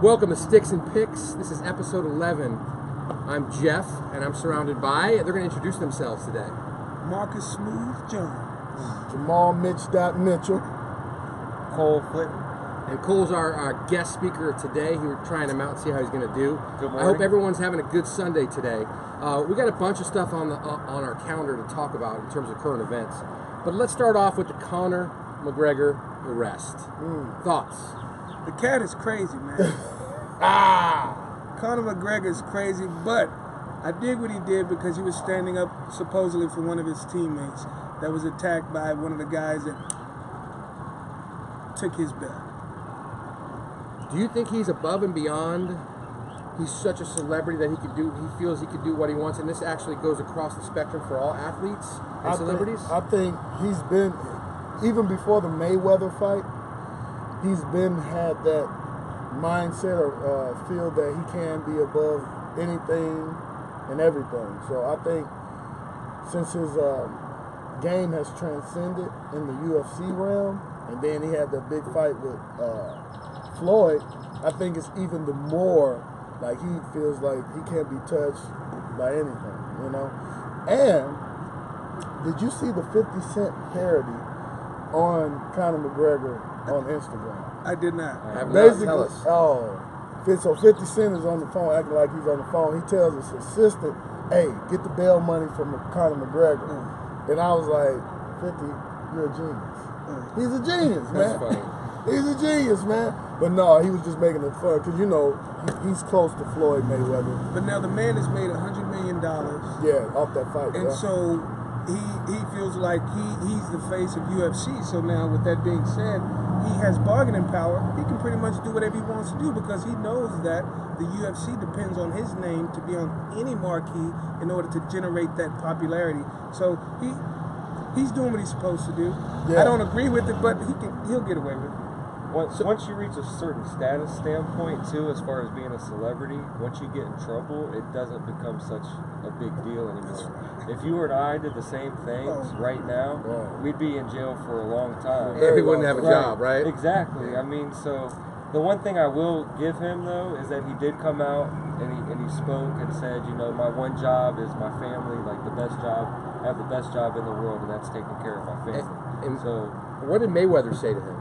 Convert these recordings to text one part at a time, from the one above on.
Welcome to Sticks and Picks. This is episode 11. I'm Jeff, and I'm surrounded by, they're going to introduce themselves today. Marcus Smooth Jones. Jamal Mitchell. Cole Flitton. And Cole's our guest speaker today. We're trying him out and see how he's going to do. Good morning. I hope everyone's having a good Sunday today. We got a bunch of stuff on our calendar to talk about in terms of current events. But let's start off with the Conor McGregor arrest. Thoughts? The cat is crazy, man. Conor McGregor is crazy, but I dig what he did because he was standing up supposedly for one of his teammates that was attacked by one of the guys that took his belt. Do you think he's above and beyond? He's such a celebrity that he feels he could do what he wants, and this actually goes across the spectrum for all athletes and celebrities? I think he's been, even before the Mayweather fight, he's had that mindset or feel that he can be above anything and everything. So I think since his game has transcended in the UFC realm, and then he had that big fight with Floyd, I think it's even the more like he feels like he can't be touched by anything, you know? And did you see the 50 Cent parody on Conor McGregor on Instagram? I did not. I have not. Basically, Tell us. So 50 Cent is on the phone, acting like he's on the phone. He tells his assistant, hey, get the bail money from Conor McGregor. And I was like, 50, you're a genius. He's a genius, man. That's funny. He's a genius, man. But no, he was just making it fun because, you know, he's close to Floyd Mayweather. But now the man has made $100 million. Yeah, off that fight. And so he feels like he's the face of UFC. So now with that being said, he has bargaining power. He can pretty much do whatever he wants to do because he knows that the UFC depends on his name to be on any marquee in order to generate that popularity. So he's doing what he's supposed to do. Yeah. I don't agree with it, but he'll get away with it. Once you reach a certain status standpoint, too, as far as being a celebrity, once you get in trouble, it doesn't become such a big deal anymore. If you and I did the same things right now, we'd be in jail for a long time. Yeah, he wouldn't have a job, right? Exactly. I mean, so the one thing I will give him, though, is that he did come out and he spoke and said, you know, my one job is my family, like the best job. I have the best job in the world, and that's taking care of my family. And so, what did Mayweather say to him?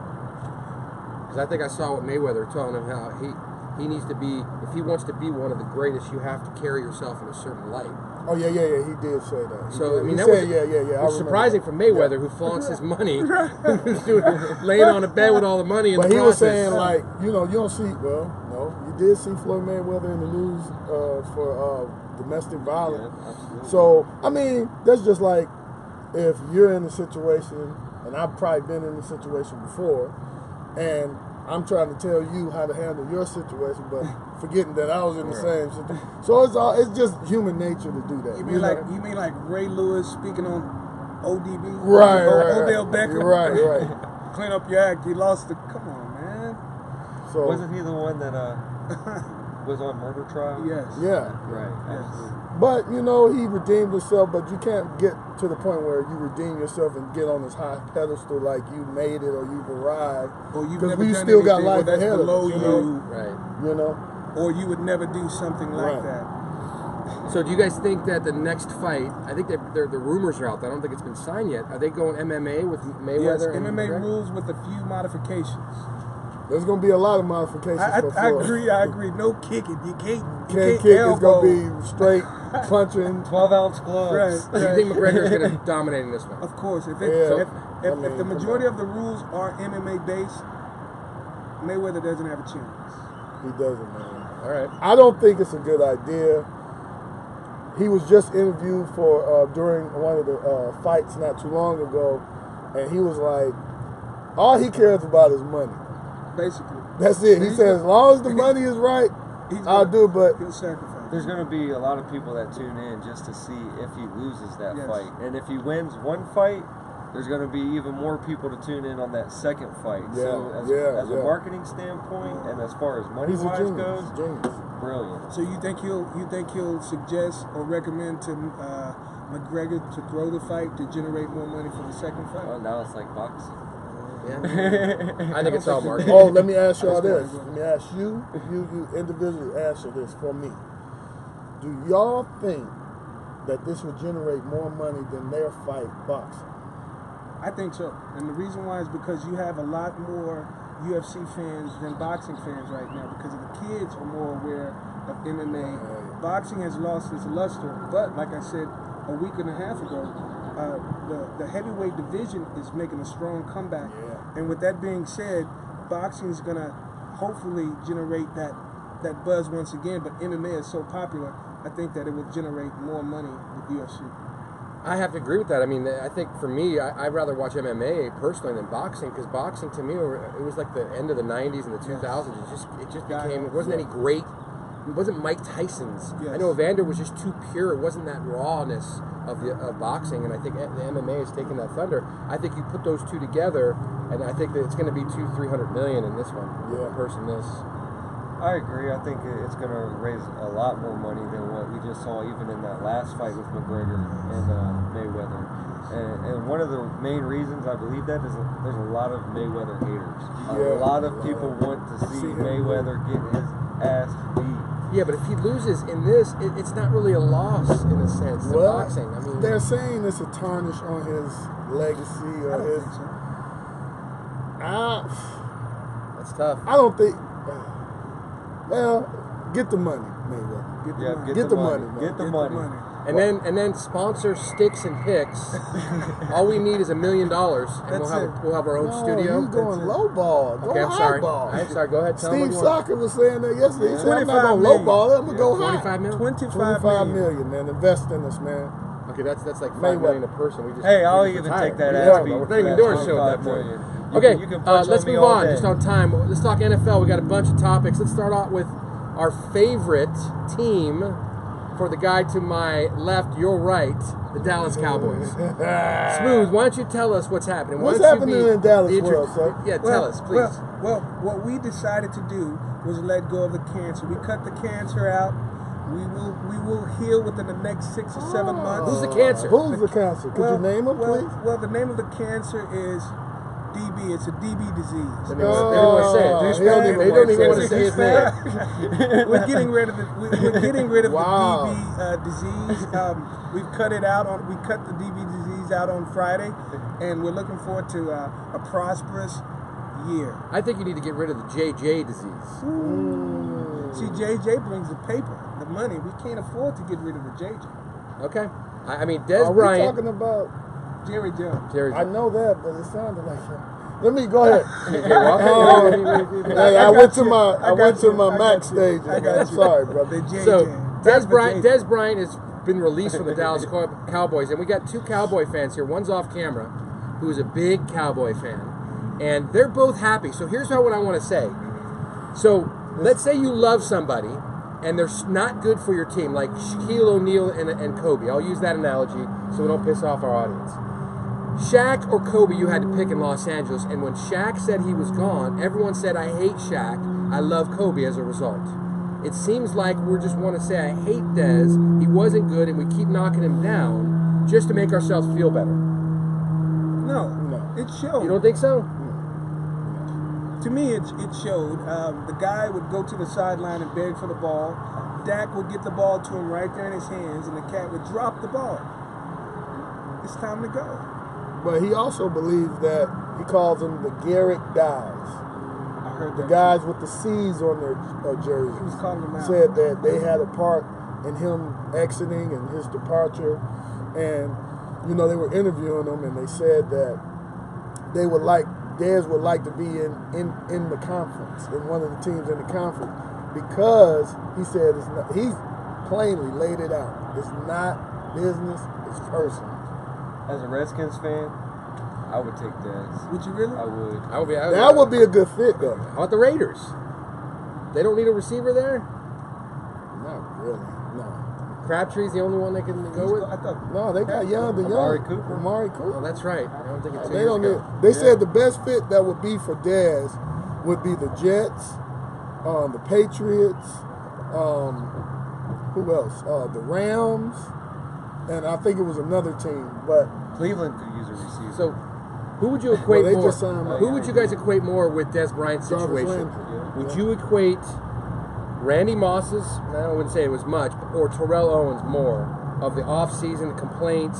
Because I think I saw what Mayweather telling him how he needs to be, if he wants to be one of the greatest, you have to carry yourself in a certain light. Oh, yeah, he did say that. So, I mean, he that said, was surprising for Mayweather, who flaunts his money, laying on a bed with all the money in but the he process. was saying, like, you know, you don't see, you did see Floyd Mayweather in the news for domestic violence. yeah, absolutely. So, I mean, that's just like if you're in a situation, and I've probably been in a situation before, and I'm trying to tell you how to handle your situation, but forgetting that I was in the same situation. So it's just human nature to do that. You mean like Ray Lewis speaking on ODB? Right. Odell Beckham? Right. Clean up your act. You lost the. Come on, man. So wasn't he the one that was on murder trial? Yes. yeah. Right. Yes. But, you know, he redeemed himself, but you can't get to the point where you redeem yourself and get on this high pedestal like you made it or you've arrived. Or you've because never we done still got anything life that's ahead of below us, you. Right. You know? Or you would never do something like Right. that. So do you guys think that the next fight, I think the rumors are out there, I don't think it's been signed yet, are they going MMA with Mayweather? Yes, and MMA McGregor? rules with a few modifications. There's going to be a lot of modifications for I Floyd. agree. No kicking. You can't Can't kick. elbow. It's going to be straight punching. 12-ounce gloves. Right. Do you think McGregor is going to dominate in this one? Of course. If Yeah. if I mean, the come majority on. of the rules are MMA based, Mayweather doesn't have a chance. He doesn't, man. All right. I don't think it's a good idea. He was just interviewed for during one of the fights not too long ago, and he was like, all he cares about is money. Basically. That's it. He said, as long as the money is right, I'll do it. But He'll sacrifice. There's going to be a lot of people that tune in just to see if he loses that Yes. fight. And if he wins one fight, there's going to be even more people to tune in on that second fight. So as a marketing standpoint and as far as he's a money-wise genius. goes, Genius. brilliant. So you think he'll suggest or recommend to McGregor to throw the fight to generate more money for the second fight? Well, now it's like boxing. Yeah. I think it's all marketing. Oh, let me ask y'all That's this. right. Let me ask you individually answer this for me. Do y'all think that this would generate more money than their fight boxing? I think so. And the reason why is because you have a lot more UFC fans than boxing fans right now because the kids are more aware of MMA. Boxing has lost its luster, but like I said a week and a half ago, the heavyweight division is making a strong comeback. Yeah. And with that being said, boxing is going to hopefully generate that buzz once again, but MMA is so popular, I think that it will generate more money with UFC. I have to agree with that. I mean, I think for me, I'd rather watch MMA personally than boxing because boxing to me, it was like the end of the 90s and the 2000s. It just became, it wasn't any great, it wasn't Mike Tyson's. Yes. I know Evander was just too pure. It wasn't that rawness of boxing, and I think the MMA has taken that thunder. I think you put those two together, and I think that it's going to be 200-300 million in this one. Yeah. Per person this. I agree. I think it's going to raise a lot more money than what we just saw even in that last fight with McGregor and Mayweather. And one of the main reasons I believe that is there's a lot of Mayweather haters. Yeah. A lot of people want to see Mayweather get his ass beat. Yeah, but if he loses in this, it's not really a loss in a sense to Well, boxing. I mean, they're saying it's a tarnish on his legacy or I don't his. think so. that's tough. I don't think. Well, get the money, Mayweather. Yeah, Get the money, man. Get the money. And then sponsor Sticks and Picks. All we need is $1 million, and That's it. we'll have our own No, studio. you going low ball. Go Okay, I'm high sorry. ball. I'm sorry. Go ahead. Tell me Steve what you want. Soccer was saying that yesterday. He said, I'm not 25 going to low ball. I'm going to go high. 25 mil. 25 million, man. Invest in us, man. Okay, that's like $5 Mayweather. million a person. We just Hey, I'll we just even retired. take that Yeah, ass but beat. we're not even for doing that a show at that 25 point. million. Okay, You can punch let's on me move all on. day. Just on time. Let's talk NFL. We got a bunch of topics. Let's start out with our favorite team. For the guy to my left, your right, the Dallas Cowboys. Smooth, why don't you tell us what's happening? Why What's don't you happening be in Dallas the world, sir? Yeah, tell us, please. Well, what we decided to do was let go of the cancer. We cut the cancer out. We will heal within the next 6 or 7 months. Who's the cancer? Who's the cancer? Could you name him, please? Well, the name of the cancer is DB. It's a DB disease. They don't want to say it. They don't even want to say his name. We're getting rid of Wow. the DB disease. We've cut it out. We cut the DB disease out on Friday, and we're looking forward to a prosperous year. I think you need to get rid of the JJ disease. See, JJ brings the paper, the money. We can't afford to get rid of the JJ. Okay. I mean, Des Are we Bryant. talking about? Jerry Jones. Jerry I know that, but it sounded like that. Let me go ahead. Jones. I went to my I got Mac you. stage. I got I'm you. sorry, brother. The JJ. So That's the JJ. Des Bryant has been released from the Dallas Cowboys, and we got two Cowboy fans here. One's off camera, who is a big Cowboy fan, and they're both happy. So here's what I want to say. So let's say you love somebody, and they're not good for your team, like Shaquille O'Neal and Kobe. I'll use that analogy so we don't piss off our audience. Shaq or Kobe, you had to pick in Los Angeles, and when Shaq said he was gone, everyone said, I hate Shaq, I love Kobe as a result. It seems like we just want to say, I hate Dez, he wasn't good, and we keep knocking him down just to make ourselves feel better. No, it showed. You don't think so? To me, it showed. The guy would go to the sideline and beg for the ball. Dak would get the ball to him right there in his hands, and the cat would drop the ball. It's time to go. But he also believes that he calls them the Garrett guys. I heard The that. guys with the C's on their jerseys. He was calling them out. Said that they had a part in him exiting and his departure. And, you know, they were interviewing him, and they said that they would like, Dez would like to be in the conference, in one of the teams in the conference, because he said it's not, he plainly laid it out. It's not business, it's personal. As a Redskins fan, I would take Dez. Would you really? I would. That would be a good fit, though. How about the Raiders? They don't need a receiver there? Not really, no. Crabtree's the only one they can go with? I thought. No, they got young to young. Amari Cooper. Amari Oh, Cooper. that's right. I don't think it's 2 They years don't ago. need, they said the best fit that would be for Dez would be the Jets, the Patriots, who else? The Rams, and I think it was another team. But Cleveland could use a receiver. So Who would you equate Well, they more? just signed him. Who would you guys equate more with Des Bryant's Jarvis situation? Landry. Would you equate Randy Moss's, I wouldn't say it was much, or Terrell Owens more of the offseason complaints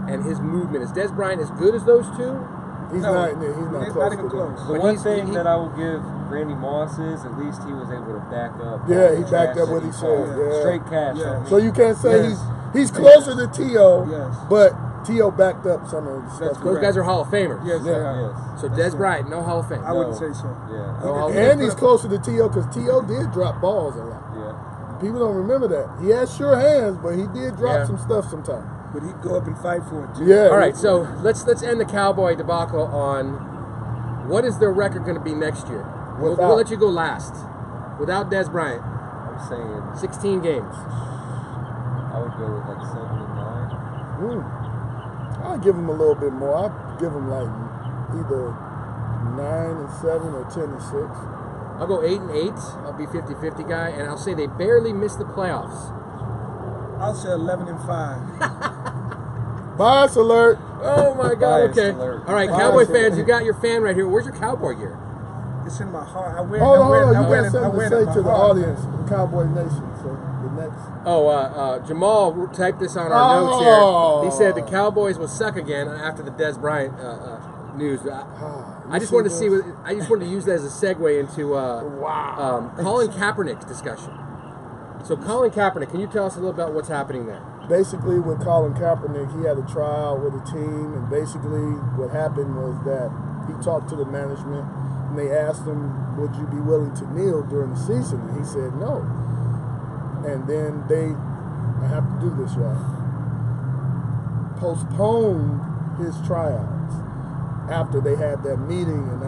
and his movement? Is Des Bryant as good as those two? He's No, not. He's not he's close. not even to them. close. The But one he's- thing he- that I will give Randy Moss is at least he was able to back up. Yeah, all he the backed trash up what that he said, talked. yeah. Straight cash. Yeah. I mean. So you can't say Yes. he's closer to T.O., Yes. but T.O. backed up some of the stuff. That's Those correct. guys are Hall of Famers. Yes, Yeah. they are. Yes. So That's Des it. Bryant, no Hall of Fame. I wouldn't No. say so. Yeah. No Hall of And Fame. he's closer to T.O. because T.O. did drop balls a lot. Yeah. People don't remember that. He had sure hands, but he did drop Yeah. some stuff sometimes. But he'd go up and fight for it too. Yeah. All right, so let's end the Cowboy debacle on what is their record going to be next year. We'll Without- let you go last. Without Des Bryant, I'm saying 16 games. I would go with like 7 and 9. I'll give him a little bit more. I'll give him like either 9 and 7 or 10 and 6. I'll go 8 and 8. I'll be 50-50 guy, and I'll say they barely missed the playoffs. I'll say 11 and 5. Bias alert. Oh my God! Biased Okay. alert. All right, Biased Cowboy alert. fans, you got your fan right here. Where's your Cowboy gear? It's in my heart. I wear Hold on, I wear, hold on. I You wear got it- I something wear to it in say my to the heart. audience, the Cowboy Nation. So the next. Oh, Jamal typed this on our notes here. Oh. He said the Cowboys will suck again after the Des Bryant news. I just wanted to see. I just wanted to use that as a segue into Colin Kaepernick's discussion. So Colin Kaepernick, can you tell us a little about what's happening there? Basically, with Colin Kaepernick, he had a trial with a team, and basically what happened was that he talked to the management, and they asked him, would you be willing to kneel during the season? And he said no. And then I have to do this, y'all, postponed his tryouts after they had that meeting. And,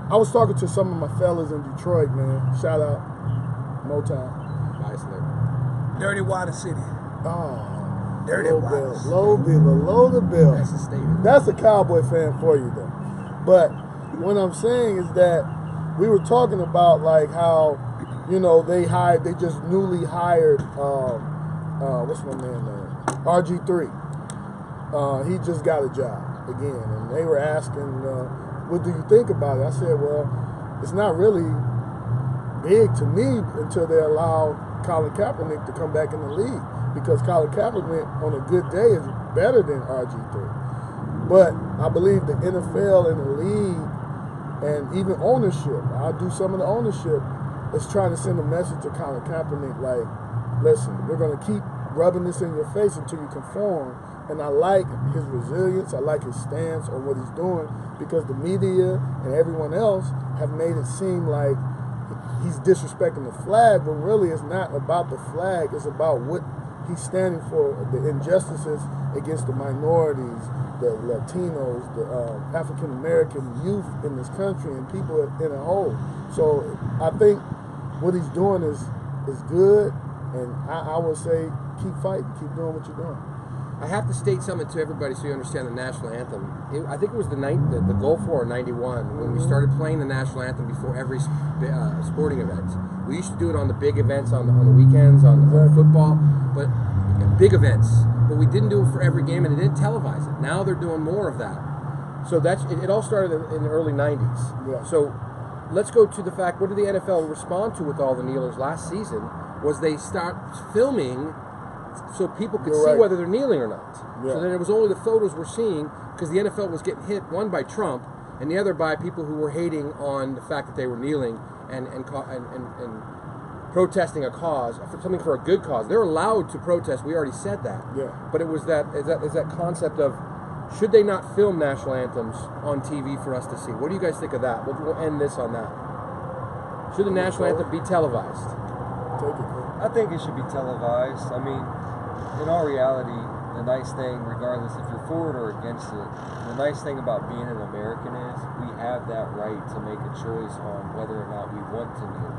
I was talking to some of my fellas in Detroit, man. Shout out Motown. Bias alert. Dirty Water City. Oh, Dirty low Waters. bill, low the bill. That's the statement. That's a Cowboy fan for you, though. But what I'm saying is that we were talking about like how, they just newly hired, what's my man name? RG3. He just got a job again, and they were asking, what do you think about it? I said, well, it's not really big to me until they allow Colin Kaepernick to come back in the league, because Colin Kaepernick on a good day is better than RG3. But I believe the NFL and the league and even ownership, I'll do some of the ownership, is trying to send a message to Colin Kaepernick like, listen, we're going to keep rubbing this in your face until you conform. And I like his resilience. I like his stance on what he's doing, because the media and everyone else have made it seem like he's disrespecting the flag, but really it's not about the flag. It's about what he's standing for, the injustices against the minorities, the Latinos, the African-American youth in this country, and people in a whole. So I think what he's doing is good, and I would say keep fighting, keep doing what you're doing. I have to state something to everybody so you understand the national anthem. I think it was the Gulf War in '91 when we started playing the national anthem before every sporting event. We used to do it on the big events on the weekends, on football, but big events. But we didn't do it for every game, and they didn't televise it. Now they're doing more of that. So it all started in the early '90s. Yeah. So let's go to the fact, what did the NFL respond to with all the kneelers last season? Was they start filming so people could You're see right. whether they're kneeling or not. Yeah. So then it was only the photos we're seeing, because the NFL was getting hit, one by Trump, and the other by people who were hating on the fact that they were kneeling and protesting a cause, something for a good cause. They're allowed to protest. We already said that. Yeah. But it was that concept of, should they not film national anthems on TV for us to see? What do you guys think of that? We'll end this on that. Should the national anthem be televised? Take it. I think it should be televised. I mean, in all reality, the nice thing, regardless if you're for it or against it, the nice thing about being an American is we have that right to make a choice on whether or not we want to kneel.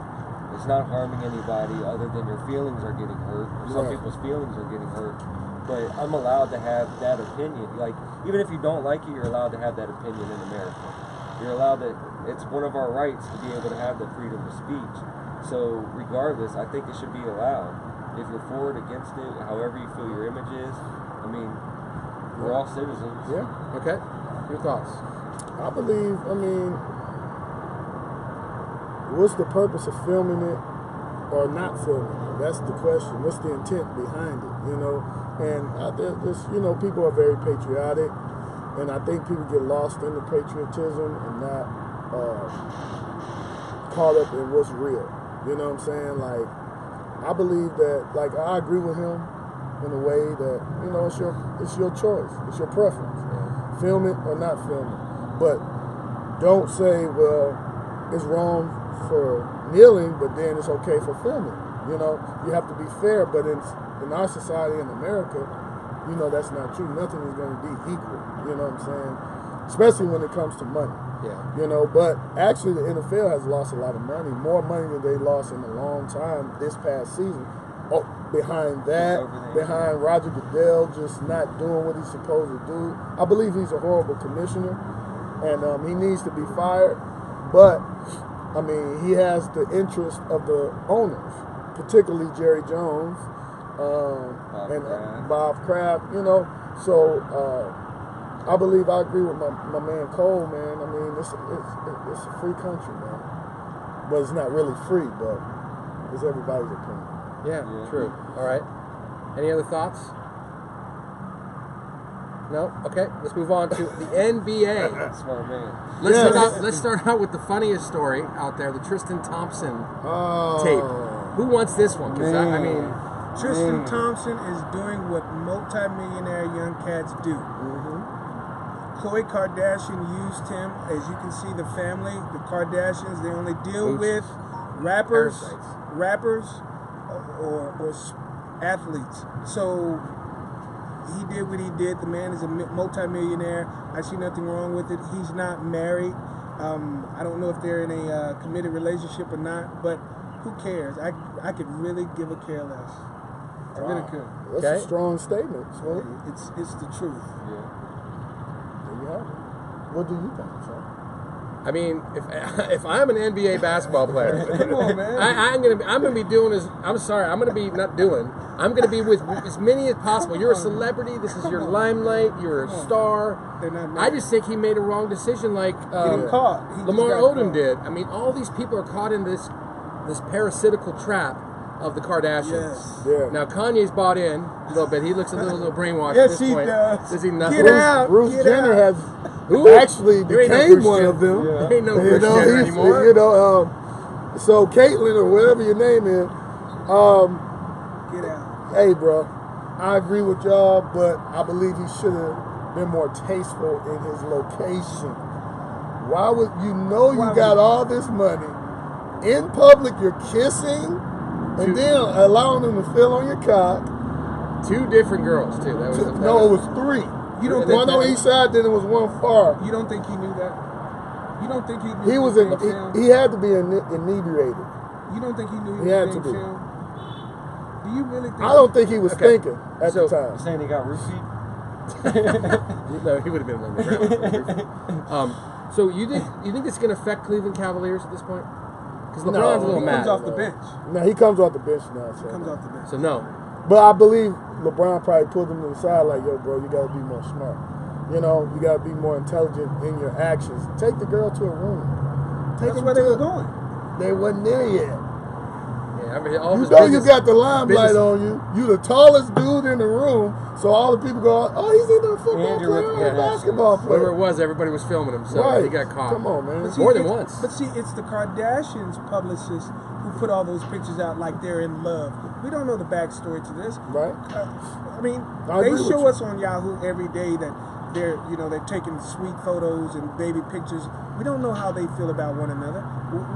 It's not harming anybody other than your feelings are getting hurt, or some Right. people's feelings are getting hurt. But I'm allowed to have that opinion. Like, even if you don't like it, you're allowed to have that opinion in America. You're allowed to, it's one of our rights to be able to have the freedom of speech. So regardless, I think it should be allowed. If you're for it, against it, however you feel your image is, I mean, We're all citizens. Yeah. Okay, your thoughts? I believe, I mean, what's the purpose of filming it or not filming it? That's the question. What's the intent behind it, you know? And there's, you know, people are very patriotic, and I think people get lost in the patriotism and not caught up in what's real. You know what I'm saying? Like, I believe that, like, I agree with him in a way that, you know, it's your choice. It's your preference. Yeah. Film it or not film it. But don't say, well, it's wrong for kneeling, but then it's okay for filming. You know, you have to be fair, but in our society in America, you know, that's not true. Nothing is going to be equal. You know what I'm saying? Especially when it comes to money. Yeah. You know, but actually the NFL has lost a lot of money, more money than they lost in a long time this past season. Oh, behind that, behind Roger Goodell just not doing what he's supposed to do. I believe he's a horrible commissioner, and he needs to be fired. But, I mean, he has the interest of the owners, particularly Jerry Jones and Bob Kraft, you know. So, I believe I agree with my man Cole, man. I mean, it's a free country, man. But it's not really free, but it's everybody's opinion. Yeah, true. All right. Any other thoughts? No? Okay, let's move on to the NBA. Smart man. Let's start out with the funniest story out there, the Tristan Thompson tape. Who wants this one? Because I mean, Tristan Thompson is doing what multi-millionaire young cats do. Khloe Kardashian used him. As you can see, the family, the Kardashians, they only deal with rappers or athletes. So he did what he did. The man is a multi-millionaire. I see nothing wrong with it. He's not married. I don't know if they're in a committed relationship or not, but who cares? I could really give a care less. I really could. That's a strong statement. So It's the truth. Yeah. there you have it. What do you think, son? I mean, if I'm an NBA basketball player, Come on, man. I'm gonna be doing as I'm gonna be with as many as possible. You're a celebrity. This is your limelight. You're a star. They're not I just think he made a wrong decision, like Getting caught. He just Lamar got Odom caught. did. I mean, all these people are caught in this parasitical trap of the Kardashians. Yes. Yeah. Now Kanye's bought in a little bit. He looks a little brainwashed Yes, at this he point. does. he not? Get out. Bruce Get Jenner out. has Who? actually There ain't no became Bruce one Jenner. of them. There ain't no You Bruce know, Jenner he's, anymore. you know, so Caitlyn or whatever your name is, Get out. hey, bro, I agree with y'all, but I believe he should have been more tasteful in his location. Why would you know you got all this money in public? You're kissing, and then allowing them to feel on your cock. 2 different girls too. That was No, it was 3. You don't One think on each side, then it was one far. You don't think he knew that? You don't think he knew He was being in, filmed? he had to be inebriated. You don't think he knew He he had was to being be. filmed? Do you really think? I don't think he was Okay. thinking at So- the You time. saying he got roofied? No, he would have been on the ground. So you think this is going to affect Cleveland Cavaliers at this point? Because No, LeBron's a little He mad. comes off the bench. Now he comes off the bench now. He So. comes off the bench. So no. But I believe LeBron probably pulled him to the side like, yo, bro, you got to be more smart. You know, you got to be more intelligent in your actions. Take the girl to a room. Take That's him where to they were going. They wasn't there yet. Yeah, I mean, all You his know business- you got the limelight business- on you. You the tallest dude in the room, so all the people go, oh, he's either a football And you're player with- or a yeah, basketball Whatever player. it was, everybody was filming him, so Right. he got caught. Come on, man. But see, More than it's- once. But see, it's the Kardashians' publicists who put all those pictures out like they're in love. We don't know the backstory to this. Right? I mean, I they agree with show you. us on Yahoo every day that they're taking sweet photos and baby pictures. We don't know how they feel about one another.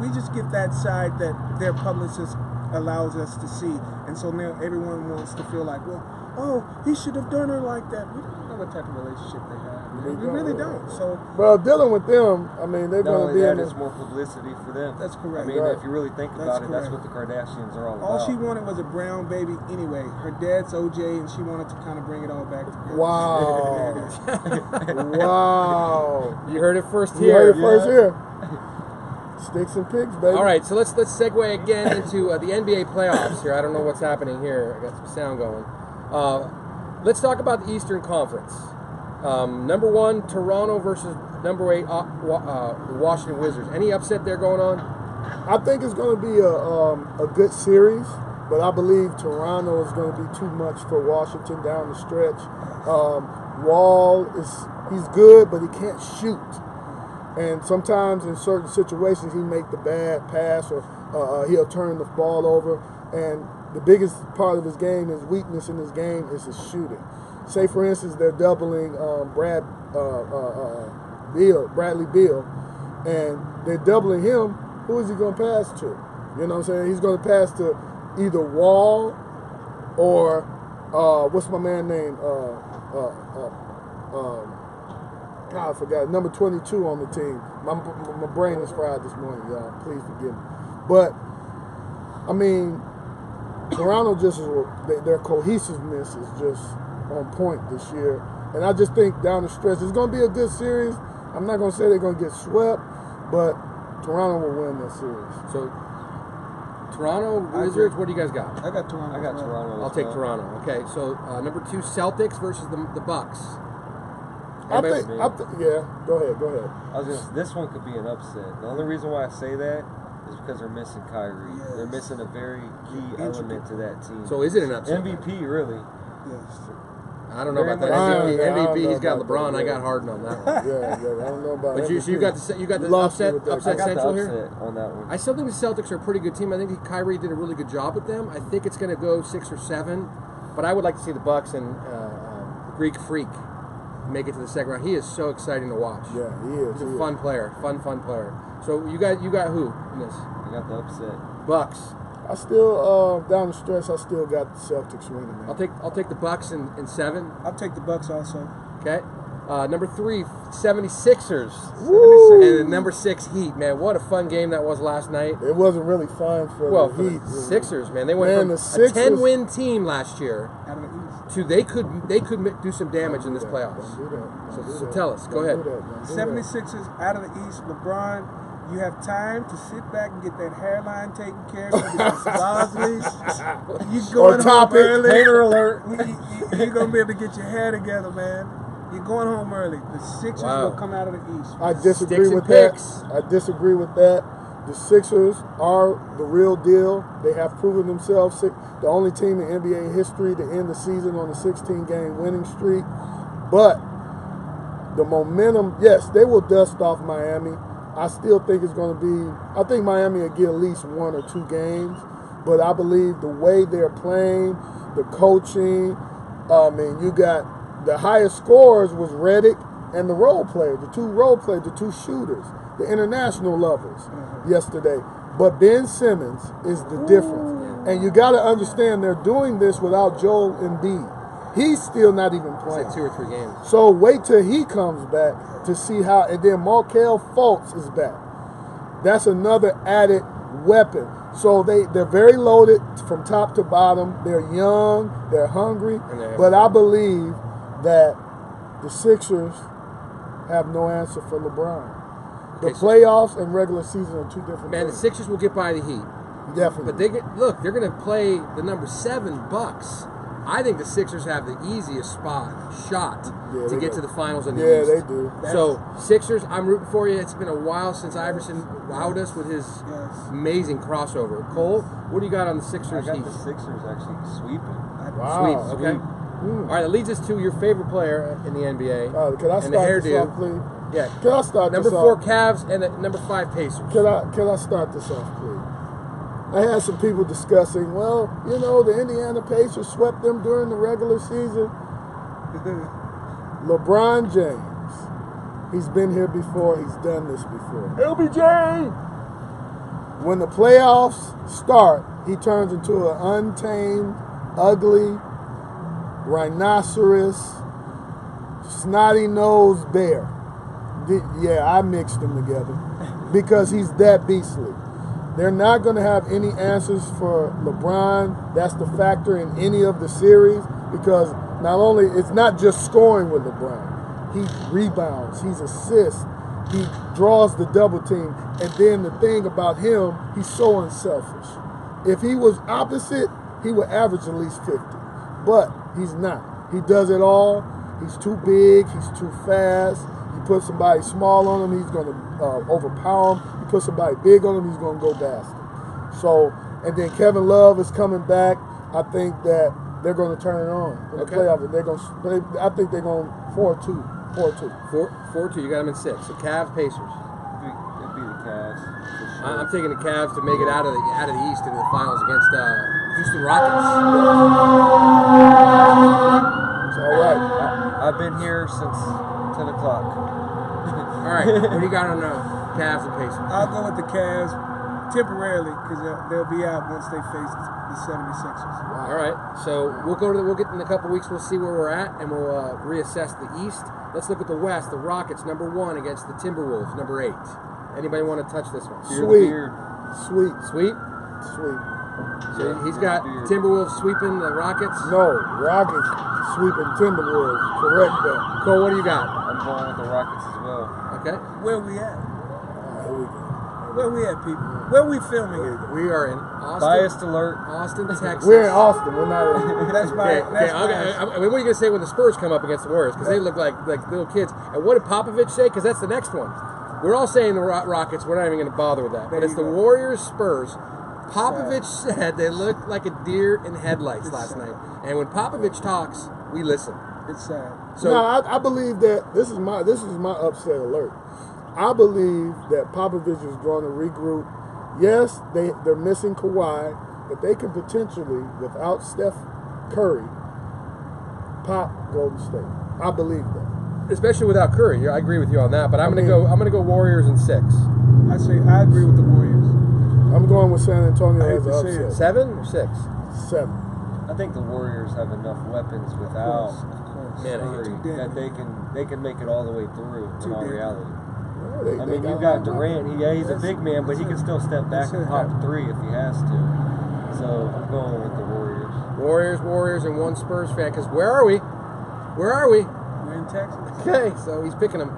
We just get that side that their publicist allows us to see, and so now everyone wants to feel like, well, oh, he should have done her like that. We don't know what type of relationship they have. We We really don't. So Well, dealing with them, I mean, they're Not going to only be that, in it's the, more publicity for them. That's correct. I mean, Right. if you really think That's about it, that's correct. what the Kardashians are all about. all she wanted was a brown baby anyway. Her dad's OJ, and she wanted to kind of bring it all back together. wow. Wow. You heard it first You here. heard it first here. Sticks and pigs, baby. All right, so let's segue again into the NBA playoffs here. I don't know what's happening here. I got some sound going. Let's talk about the Eastern Conference. Number 1, Toronto versus number 8, the Washington Wizards. Any upset there going on? I think it's going to be a good series, but I believe Toronto is going to be too much for Washington down the stretch. Wall he's good, but he can't shoot, and sometimes in certain situations he make the bad pass or he'll turn the ball over. And the biggest part of his game, his weakness in his game, is his shooting. Say for instance they're doubling Bradley Beal, and they're doubling him. Who is he going to pass to? You know what I'm saying? He's going to pass to either Wall or what's my man name? God, I forgot. Number 22 on the team. My brain is fried this morning, y'all. Please forgive me. But I mean, Toronto their cohesiveness is just on point this year, and I just think down the stretch it's going to be a good series. I'm not going to say they're going to get swept, but Toronto will win that series. So, Toronto Wizards, what do you guys got? I got Toronto. I got Toronto. I'll take Toronto. Okay, so number 2, Celtics versus the Bucks. Yeah, go ahead. This one could be an upset. The only reason why I say that is because they're missing Kyrie. Yes. They're missing a very key element to that team. So is it an upset? MVP, really. Yes. I don't know about that. Very much. MVP, he's got about LeBron. that, I yeah. got Harden on that one. Yeah, I don't know about But MVP. you got the Lost me upset with that. I upset got the central upset here. on that one. I still think the Celtics are a pretty good team. I think Kyrie did a really good job with them. I think it's going to go 6 or 7, but I would like to see the Bucks and Greek Freak make it to the second round. He is so exciting to watch. Yeah, he is. He's a fun player, fun player. So you got who in this? I got the upset. Bucks. I still down the stretch. I still got the Celtics winning. Man. I'll take the Bucks in 7. I'll take the Bucks also. Okay. Number 3, 76ers. Woo! And the number 6 Heat. Man, what a fun game that was last night. It wasn't really fun for For the Heat. the Sixers, man, they went from the a Sixers- 10-win team last year Out of the East. to they could do some damage in this playoffs. Don't do that. Don't do So that. tell us. Go Don't ahead. do that. Don't do that. 76ers out of the East. LeBron, you have time to sit back and get that hairline taken care of. Bosley's. You going top home it. early. Hater alert. You're going to be able to get your hair together, man. You're going home early. The Sixers will come out of the East. I disagree Sticks and with that. picks. I disagree with that. The Sixers are the real deal. They have proven themselves the only team in NBA history to end the season on a 16-game winning streak. But the momentum, yes, they will dust off Miami. I still think it's going to be, I think Miami will get at least 1 or 2 games. But I believe the way they're playing, the coaching, you got the highest scorers was Redick and the role players, the 2 shooters, the international levels yesterday. But Ben Simmons is the difference. And you got to understand they're doing this without Joel Embiid. He's still not even playing. It's like 2 or 3 games. So wait till he comes back to see how, and then Markelle Fultz is back. That's another added weapon. So they're very loaded from top to bottom. They're young, they're hungry, but I believe that the Sixers have no answer for LeBron. The playoffs and regular season are 2 different Man, the things. Sixers will get by the Heat. Definitely. But they're going to play the number 7 Bucks. I think the Sixers have the easiest shot to get to the finals in the East. they do. So, Sixers, I'm rooting for you. It's been a while since Iverson wowed us with his amazing crossover. Cole, what do you got on the Sixers? I got the Sixers actually sweeping. Wow. Sweep, okay. All right, that leads us to your favorite player in the NBA. Can I and the start this hairdo. off, please? Yeah. Can I start Number this 4 off? Cavs and the number 5 Pacers. Can I start this off, please? I had some people discussing, well, the Indiana Pacers swept them during the regular season. LeBron James, he's been here before, he's done this before. LBJ! When the playoffs start, he turns into an untamed, ugly, rhinoceros, snotty-nosed bear. Yeah, I mixed them together because he's that beastly. They're not going to have any answers for LeBron. That's the factor in any of the series because not only, it's not just scoring with LeBron. He rebounds, he's assists, he draws the double team. And then the thing about him, he's so unselfish. If he was opposite, he would average at least 50. But he's not. He does it all. He's too big. He's too fast. You put somebody small on him, he's going to overpower him. You put somebody big on him, he's going to go past him. So, and then Kevin Love is coming back. I think that they're going to turn it on in the playoffs. And I think they're going 4-2. 4-2. 4-2. You got them in 6. So Cavs, Pacers. It'd be the Cavs. For sure. I'm taking the Cavs to make it out of the East into the finals against Houston Rockets. It's all right. I've been here since 10 o'clock. All right. What do you got on Cavs and Pacers? I'll go with the Cavs temporarily because they'll be out once they face the 76ers. All right. So we'll get in a couple weeks. We'll see where we're at, and we'll reassess the East. Let's look at the West. The Rockets, number 1 against the Timberwolves, number 8. Anybody want to touch this one? Sweet. Sweet. Sweet. So he's got Timberwolves sweeping the Rockets. No, Rockets sweeping Timberwolves. Correct that. Cole, what do you got? I'm going with the Rockets as well. Okay. Where we at? Here we go. Where we at, people? Where we filming at? We are in Austin. Biased alert. Austin, Texas. We're in Austin. We're not in. That's my. Okay. I mean, what are you going to say when the Spurs come up against the Warriors? Because they look like little kids. And what did Popovich say? Because that's the next one. We're all saying the Rockets. We're not even going to bother with that. But it's the Warriors, Spurs. Popovich said they looked like a deer in headlights last night. And when Popovich talks, we listen. It's sad. So no, I believe that this is my upset alert. I believe that Popovich is going to regroup. Yes, they're missing Kawhi, but they can potentially, without Steph Curry, pop Golden State. I believe that. Especially without Curry. I agree with you on that. But I'm going to go Warriors in 6. I agree with the Warriors. I'm going with San Antonio I hate as to an say upset. 7 or 6? 7. I think the Warriors have enough weapons without Man, Curry that they can make it all the way through in all reality. Yeah, I mean, you've got Durant. He's a big man, but he can still step back and pop 3 if he has to. So I'm going with the Warriors. Warriors, and 1 Spurs fan. Because where are we? We're in Texas. Okay, so he's picking them.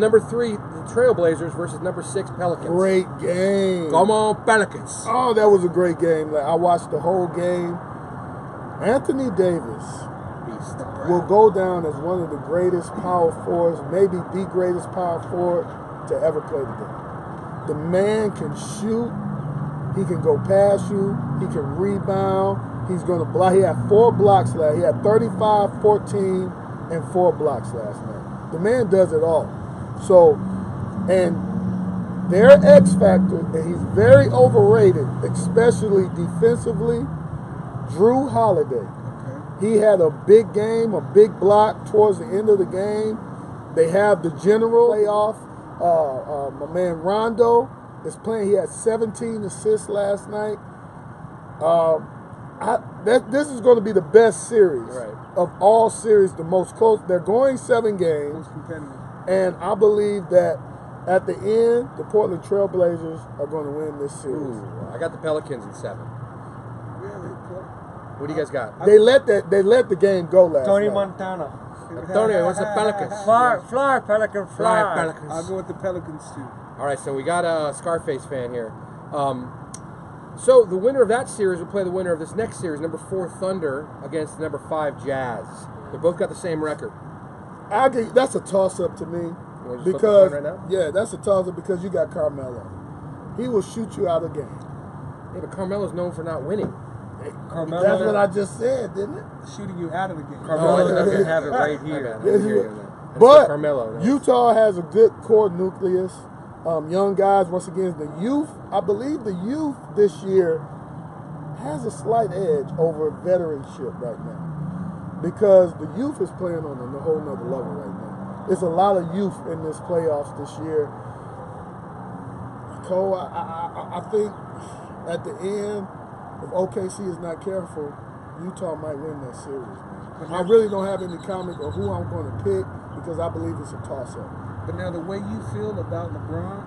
Number 3, the Trailblazers versus number 6, Pelicans. Great game. Come on, Pelicans. Oh, that was a great game. Like, I watched the whole game. Anthony Davis Beast. will go down as one of the greatest power forwards, maybe the greatest power forward to ever play the game. The man can shoot. He can go past you. He can rebound. He's going to block. He had 4 blocks last. He had 35, 14, and 4 blocks last night. The man does it all. So, and their X factor, and he's very overrated, especially defensively, Drew Holiday. He had a big game, a big block towards the end of the game. They have the general playoff. My man Rondo is playing. He had 17 assists last night. This is going to be the best series of all series, the most close. They're going 7 games. Most competitive. And I believe that at the end, the Portland Trailblazers are going to win this series. Ooh, I got the Pelicans in 7. Really? What do you guys got? They let the game go last Tony night. Montana. Tony, what's the Pelicans? Fly, Pelican, Fly, Pelicans. I'll go with the Pelicans too. All right, so we got a Scarface fan here. So the winner of that series will play the winner of this next series, number 4 Thunder against number 5 Jazz. They both got the same record. That's a toss-up to me. You wanna just flip the Because, coin right now? yeah, that's a toss-up because you got Carmelo. He will shoot you out of the game. Yeah, but Carmelo's known for not winning. Carmelo. That's what I just said, didn't it? Shooting you out of the game. Carmelo Oh, doesn't okay. have it right My here. bad. I didn't hear you on that. I just But said Carmelo. No. Utah has a good core nucleus. Young guys, once again, the youth, I believe the youth this year has a slight edge over veteranship right now. Because the youth is playing on a whole nother level right now. There's a lot of youth in this playoffs this year. Cole, I think at the end, if OKC is not careful, Utah might win that series, man. I really don't have any comment on who I'm going to pick because I believe it's a toss-up. But now the way you feel about LeBron,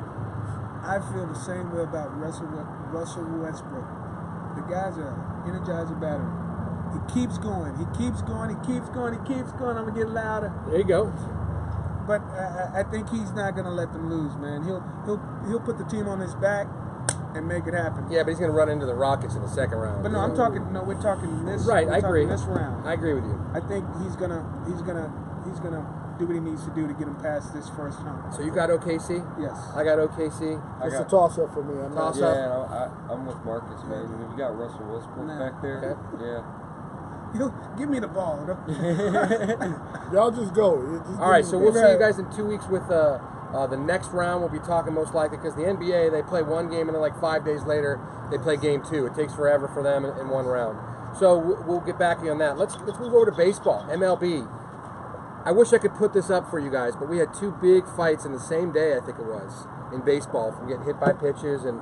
I feel the same way about Russell Westbrook. The guy's an energizer battery. He keeps going. He keeps going. He keeps going. He keeps going. I'm gonna get louder. There you go. But I think he's not gonna let them lose, man. He'll put the team on his back and make it happen. Yeah, but he's going to run into the Rockets in the second round. But no, we're talking this. Right, we're I agree. talking this round. I agree with you. I think he's gonna he's gonna do what he needs to do to get him past this first hump. So you got OKC? Yes. I got OKC. It's a toss-up for me. I'm not. Toss-up. Yeah, I'm with Marcus, man. I mean, you got Russell Westbrook Nah. back there. Okay. Yeah. Give me the ball. Y'all just go. All right, so we'll see you guys in 2 weeks with the next round. We'll be talking most likely because the NBA, they play one game and then like 5 days later they play game 2. It takes forever for them in one round. So we'll get back to you on that. Let's move over to baseball, MLB. I wish I could put this up for you guys, but we had 2 big fights in the same day, I think it was, in baseball, from getting hit by pitches and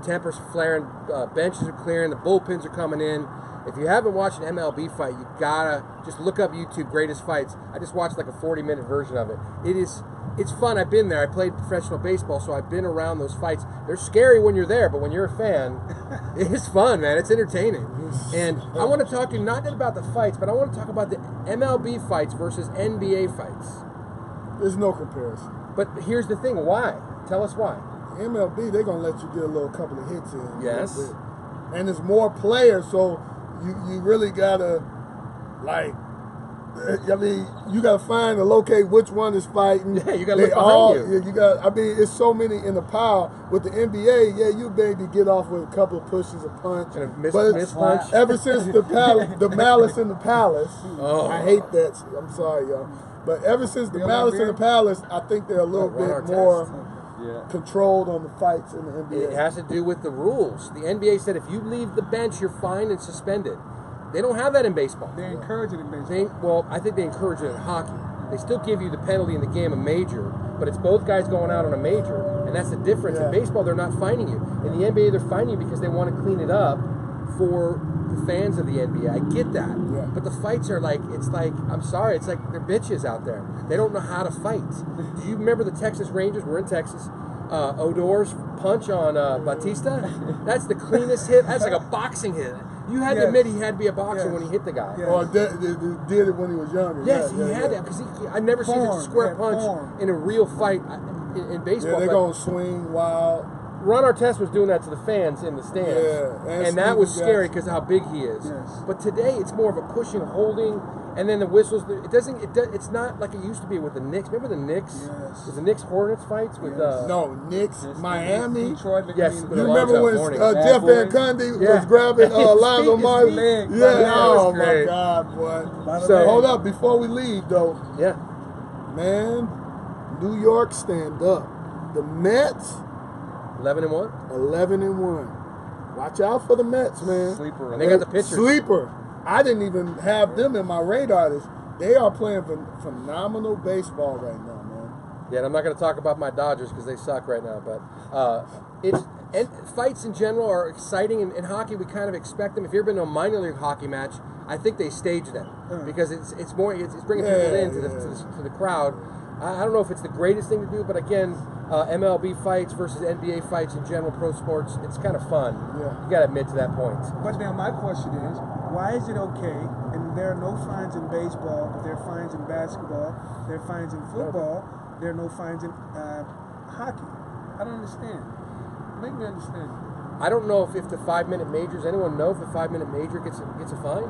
tempers flaring, benches are clearing, the bullpens are coming in. If you haven't watched an MLB fight, you gotta just look up YouTube Greatest Fights. I just watched like a 40-minute version of it. It's fun. I've been there. I played professional baseball, so I've been around those fights. They're scary when you're there, but when you're a fan, it's fun, man. It's entertaining. And I want to talk to you not about the fights, but I want to talk about the MLB fights versus NBA fights. There's no comparison. But here's the thing. Why? Tell us why. MLB, they're gonna let you get a little couple of hits in. Yes. And there's more players, so you really gotta I mean, you gotta find and locate which one is fighting. Yeah, you gotta look behind you. Yeah, you got. I mean, it's so many in the pile. With the NBA, yeah, you maybe get off with a couple of pushes, a punch, And a miss it's- punch. Ever since the Malice in the Palace, Oh. I hate that. I'm sorry, y'all. But ever since the Bill Malice in the Laimbeer? Palace, I think they're a little Ron bit Artest. more Yeah. controlled on the fights in the NBA. It has to do with the rules. The NBA said if you leave the bench, you're fined and suspended. They don't have that in baseball. They encourage it in baseball. Well, I think they encourage it in hockey. They still give you the penalty in the game, a major, but it's both guys going out on a major, and that's the difference. Yeah. In baseball, they're not fining you. In the NBA, they're fining you because they want to clean it up for the fans of the NBA. I get that. Yeah. But the fights are like, I'm sorry, it's like they're bitches out there. They don't know how to fight. Do you remember the Texas Rangers? We're in Texas. Odor's punch on Batista? That's the cleanest hit. That's like a boxing hit. You had to Yes. admit he had to be a boxer Yes. when he hit the guy. Yeah. Or did it when he was younger. Yes, Yeah, he yeah, had yeah. that because I've never seen a Form, square yeah, punch form. in a real fight in baseball. Yeah, they're but gonna swing wild. Ron Artest was doing that to the fans in the stands, Yeah, and and that was Steven scary Jackson. because how big he is. Yes. But today it's more of a pushing, holding, and then the whistles. It's not like it used to be with the Knicks. Remember the Knicks? Yes. Was the Knicks Hornets fights with? Yes. No, Knicks, Yes, Miami. Detroit, Yes, McLean, but You a remember long when time warning. Jeff Bad Van boys. Gundy Yeah. was grabbing His Lonzo feet, Martin? his leg. Yeah, That was oh my great. God, boy. So- Hold up, before we leave though, Yeah, man, New York stand up. The Mets, 11-1. 11-1. Watch out for the Mets, man. Sleeper. And they got the pitchers. Sleeper. I didn't even have them in my radar. They are playing phenomenal baseball right now, man. Yeah, and I'm not going to talk about my Dodgers because they suck right now. But and fights in general are exciting. In hockey, we kind of expect them. If you've ever been to a minor league hockey match, I think they stage them because it's bringing people in to the crowd. I don't know if it's the greatest thing to do, but again, MLB fights versus NBA fights in general, pro sports, it's kind of fun. Yeah. You got to admit to that point. But now my question is, why is it okay, and there are no fines in baseball, but there are fines in basketball, there are fines in football, there are no fines in hockey? I don't understand. Make me understand. I don't know if the 5-minute majors. Anyone know if the 5-minute major gets a fine?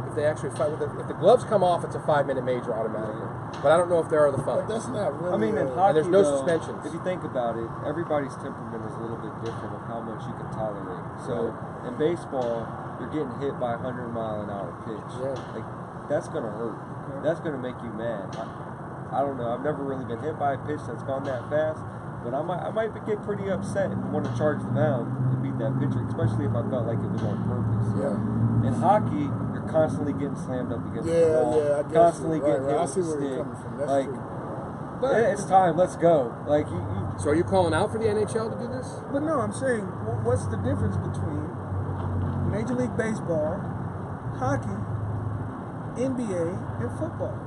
If they actually fight with if the gloves come off, it's a 5-minute major automatically. But I don't know if there are the But fines. that's not really. I mean, in a- hockey, there's no though, suspensions. If you think about it, everybody's temperament is a little bit different of how much you can tolerate. So in baseball, you're getting hit by a 100-mile-an-hour pitch. Yeah. Like that's gonna hurt. That's gonna make you mad. I don't know. I've never really been hit by a pitch that's gone that fast, but I might get pretty upset and want to charge the mound and beat that pitcher, especially if I felt like it was on purpose. Yeah. In hockey, you're constantly getting slammed up against the Yeah, wall. yeah, I guess Constantly so. getting Right, hit I with see the where you're stick. coming from. That's Like, true. But it's time. Let's go. Like you So are you calling out for the NHL to do this? But no, I'm saying, what's the difference between Major League Baseball, hockey, NBA, and football?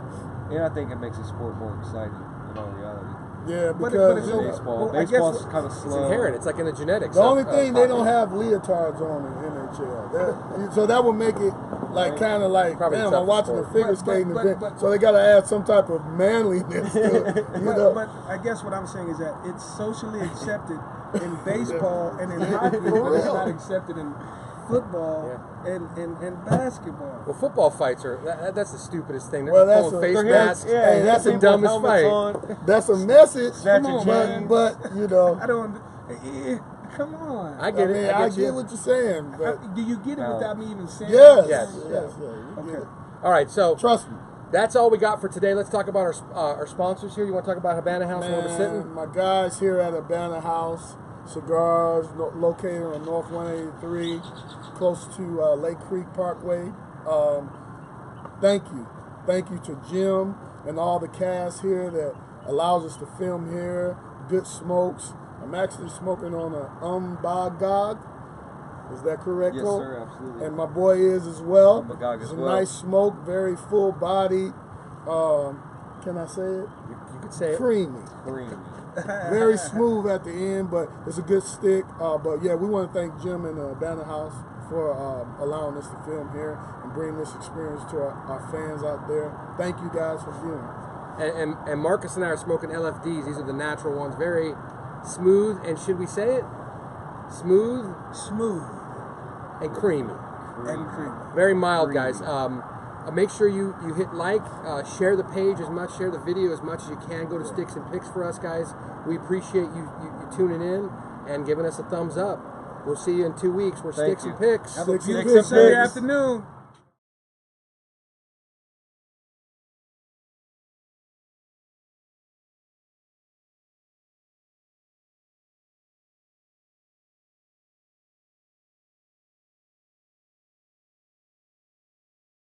Yeah, I think it makes the sport more exciting in all reality. Yeah, But because it's you know, Baseball, well, I guess baseball's what- kind of It's slow. inherent. It's like in the genetics. the only of thing they don't hockey. have leotards on in NHL. So that would make it like kind of like, Probably damn, tough I'm watching a sport. figure But- skating but- event. but- So they got to add some type of manliness to it. You know? But I guess what I'm saying is that it's socially accepted in baseball and in hockey, but it's not accepted in football and basketball. Well, football fights are that's the stupidest thing. They're Well, that's pulling a- face they're masks. Hey, that's the the dumbest fight. That's a message, Snatch Come a on, chain. man. but you know, I don't. Come on. I get it. I I get you. get what you're saying, but Do you get it without me even saying? yes, Yes. yes, you get it. All right, so Trust me. that's all we got for today. Let's talk about our sponsors here. You want to talk about Habana House where we're Man, sitting? my guys here at Habana House Cigars, located on North 183, close to Lake Creek Parkway. Thank you to Jim and all the cast here that allows us to film here. Good smokes. I'm actually smoking on a Umbagog. Is that correct, Yes, Cole? sir, absolutely. And my boy is as well. Umbagog It's as a well. nice smoke, very full body. Can I say it? You could say it. Creamy. Green. Very smooth at the end, but it's a good stick. But yeah, we want to thank Jim and Banner House for allowing us to film here and bring this experience to our fans out there. Thank you guys for viewing. And Marcus and I are smoking LFDs. These are the natural ones. Very smooth, and should we say it? Smooth Smooth and creamy. and creamy. Very mild, guys. Make sure you hit like, share the page as much, share the video as much as you can. Go to Sticks and Picks for us, guys. We appreciate you tuning in and giving us a thumbs up. We'll see you in 2 weeks. We're Thank Sticks you. and Picks. Have a Six and beautiful Picks. Sunday afternoon.